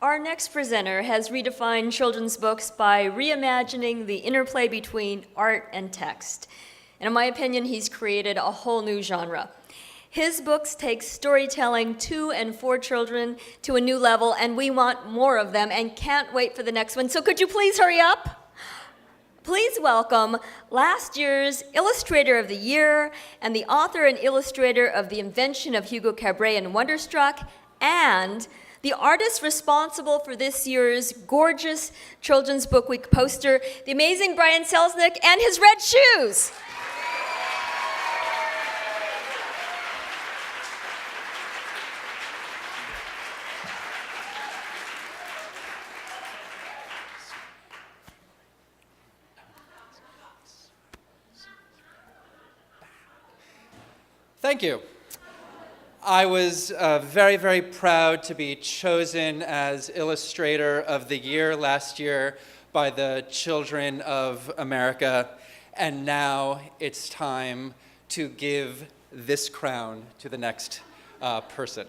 Our next presenter has redefined children's books by reimagining the interplay between art and text. And in my opinion, he's created a whole new genre. His books take storytelling to and for children to a new level, and we want more of them and can't wait for the next one. So could you please hurry up? Please welcome last year's Illustrator of the Year and the author and illustrator of The Invention of Hugo Cabret and Wonderstruck, and the artist responsible for this year's gorgeous Children's Book Week poster, the amazing Brian Selznick and his red shoes. Thank you. I was very, very proud to be chosen as Illustrator of the Year last year by the Children of America, and now it's time to give this crown to the next person.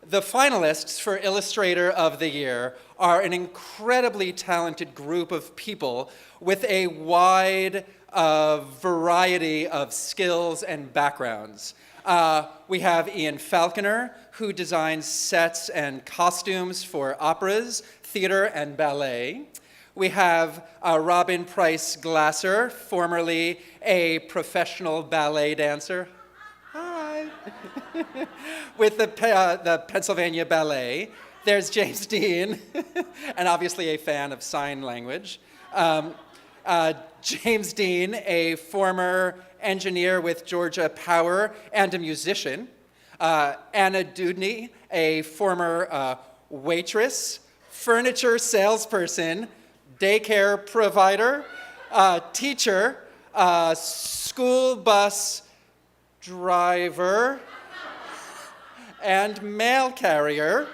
The finalists for Illustrator of the Year are an incredibly talented group of people with a wide variety of skills and backgrounds. We have Ian Falconer, who designs sets and costumes for operas, theater, and ballet. We have Robin Preiss Glasser, formerly a professional ballet dancer. Hi. With the Pennsylvania Ballet. There's James Dean, and obviously a fan of sign language. James Dean, a former engineer with Georgia Power and a musician. Anna Dudney, a former waitress, furniture salesperson, daycare provider, teacher, school bus driver, and mail carrier.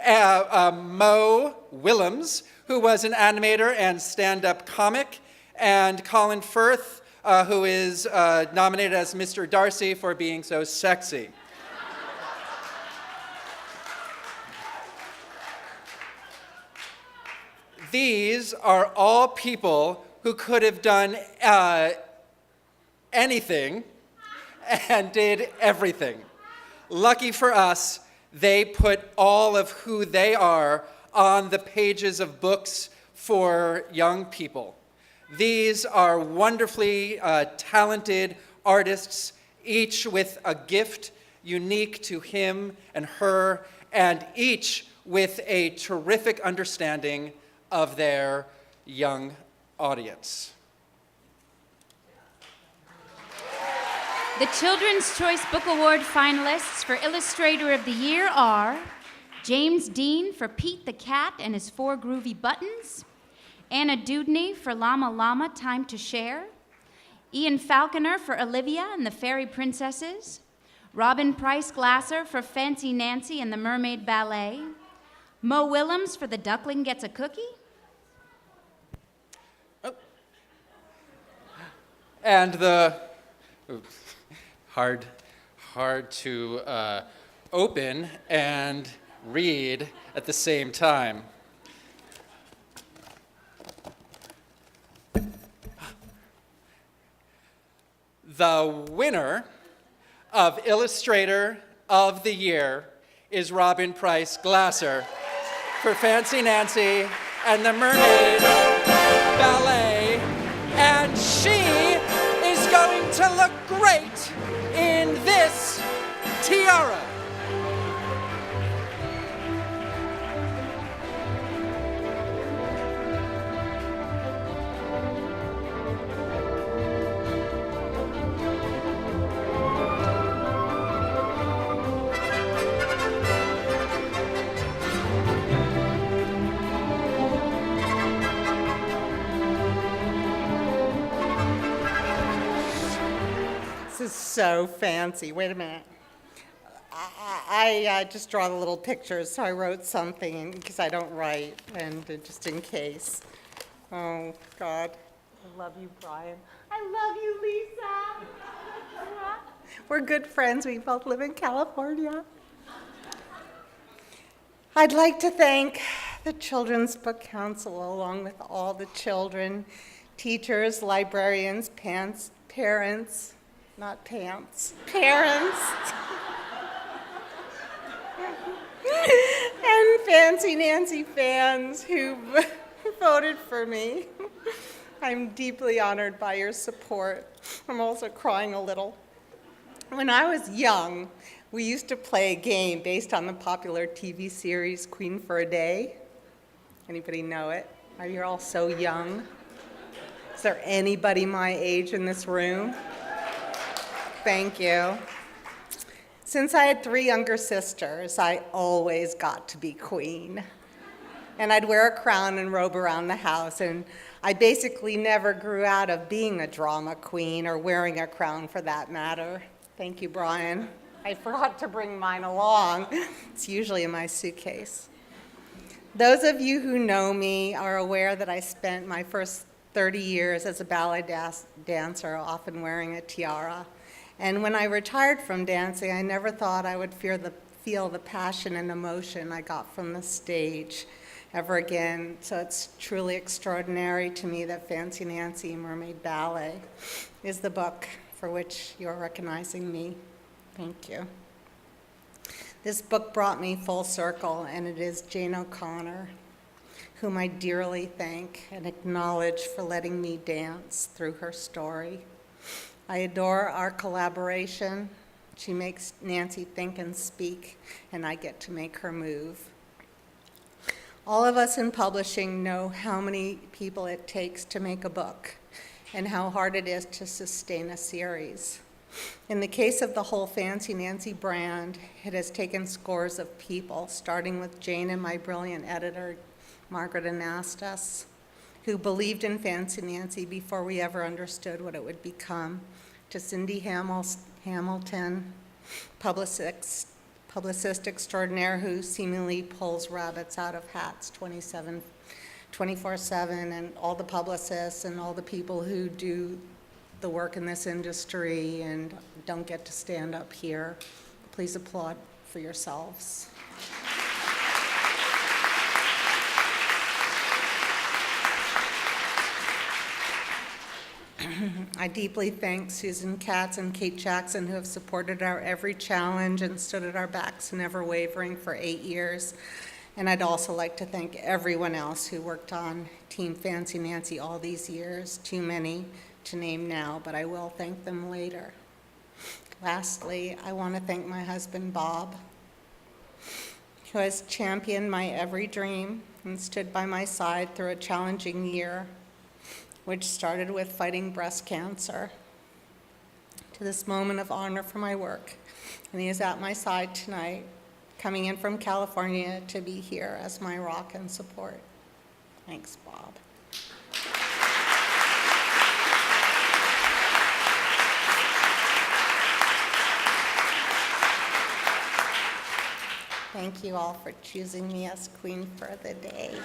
Mo Willems, who was an animator and stand-up comic, and Colin Firth, who is nominated as Mr. Darcy for being so sexy. These are all people who could have done anything and did everything. Lucky for us, they put all of who they are on the pages of books for young people. These are wonderfully talented artists, each with a gift unique to him and her, and each with a terrific understanding of their young audience. The Children's Choice Book Award finalists for Illustrator of the Year are James Dean for Pete the Cat and his 4 groovy buttons, Anna Dudney for Llama Llama, Time to Share, Ian Falconer for Olivia and the Fairy Princesses, Robin Preiss Glasser for Fancy Nancy and the Mermaid Ballet, Mo Willems for The Duckling Gets a Cookie, and the hard to open and read at the same time. The winner of Illustrator of the Year is Robin Preiss Glasser for Fancy Nancy and the Mermaid Ballet, and she is going to look great in this tiara. This is so fancy. Wait a minute. I just draw the little pictures, so I wrote something because I don't write, and just in case. Oh, God. I love you, Brian. I love you, Lisa. We're good friends. We both live in California. I'd like to thank the Children's Book Council, along with all the children, teachers, librarians, parents, not pants, parents, and Fancy Nancy fans who voted for me. I'm deeply honored by your support. I'm also crying a little. When I was young, we used to play a game based on the popular TV series Queen for a Day. Anybody know it? Are you all so young? Is there anybody my age in this room? Thank you. Since I had 3 younger sisters, I always got to be queen. And I'd wear a crown and robe around the house, and I basically never grew out of being a drama queen or wearing a crown for that matter. Thank you, Brian. I forgot to bring mine along. It's usually in my suitcase. Those of you who know me are aware that I spent my first 30 years as a ballet dancer, often wearing a tiara. And when I retired from dancing, I never thought I would feel the passion and emotion I got from the stage ever again. So it's truly extraordinary to me that Fancy Nancy Mermaid Ballet is the book for which you're recognizing me. Thank you. This book brought me full circle, and it is Jane O'Connor, whom I dearly thank and acknowledge for letting me dance through her story. I adore our collaboration. She makes Nancy think and speak, and I get to make her move. All of us in publishing know how many people it takes to make a book and how hard it is to sustain a series. In the case of the whole Fancy Nancy brand, it has taken scores of people, starting with Jane and my brilliant editor, Margaret Anastas, who believed in Fancy Nancy before we ever understood what it would become, to Cindy Hamilton, publicist extraordinaire who seemingly pulls rabbits out of hats 24/7, and all the publicists and all the people who do the work in this industry and don't get to stand up here. Please applaud for yourselves. I deeply thank Susan Katz and Kate Jackson, who have supported our every challenge and stood at our backs, never wavering, for 8 years. And I'd also like to thank everyone else who worked on Team Fancy Nancy all these years. Too many to name now, but I will thank them later. Lastly, I want to thank my husband, Bob, who has championed my every dream and stood by my side through a challenging year, which started with fighting breast cancer, to this moment of honor for my work. And he is at my side tonight, coming in from California to be here as my rock and support. Thanks, Bob. Thank you all for choosing me as queen for the day.